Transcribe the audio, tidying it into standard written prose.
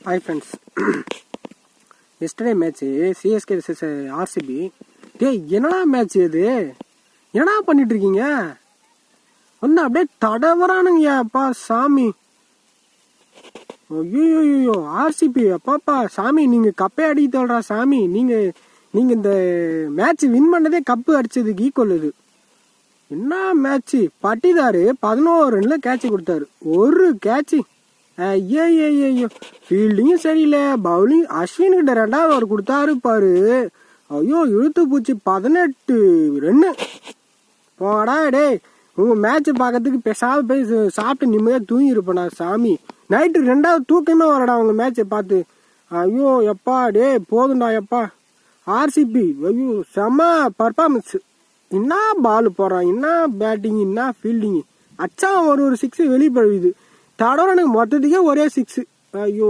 Hi friends, yesterday match CSK vs RCB. டேய் என்னடா match இது? என்னடா பண்ணிட்டு இருக்கீங்க? ஒன்று அப்படியே தடவரானுங்கய்யா அப்பா சாமி. ஐயோ ஆர்சிபி அப்பாப்பா சாமி, நீங்கள் கப்பே அடிக்க தோல்றா சாமி. நீங்கள் இந்த மேட்ச் வின் பண்ணதே கப்பு அடிச்சதுக்கு ஈக்குவல் இது. என்ன மேட்ச்சு? பட்டிதாரு 11 ரன்னில் கேட்ச் கொடுத்தாரு. ஒரு கேட்சு. ஐயோ ஃபீல்டிங்கும் சரியில்லை, பவுலிங் அஸ்வின்கிட்ட 2வது ஓவர் கொடுத்தாரு பாரு. ஐயோ இழுத்து பூச்சி 18 ரன்னு. போடா டே, உங்கள் மேட்ச்சை பார்க்கறதுக்கு பேசாத போய் சாப்பிட்டு நிம்மதியாக தூங்கியிருப்பேண்ணா சாமி. நைட்டு 2வது தூக்கமே வரடா உங்கள் மேட்ச்சை பார்த்து. ஐயோ எப்பா டே போதுண்டா எப்பா. ஆர்சிபி ஐயோ செம்ம பர்ஃபார்மன்ஸு. என்ன பால் போடுறான், என்ன பேட்டிங், என்ன ஃபீல்டிங்கு. அச்சா ஒரு 6 வெளியே பழுது. தடவை எனக்கு மொத்தத்துக்கே ஒரே 6. ஐயோ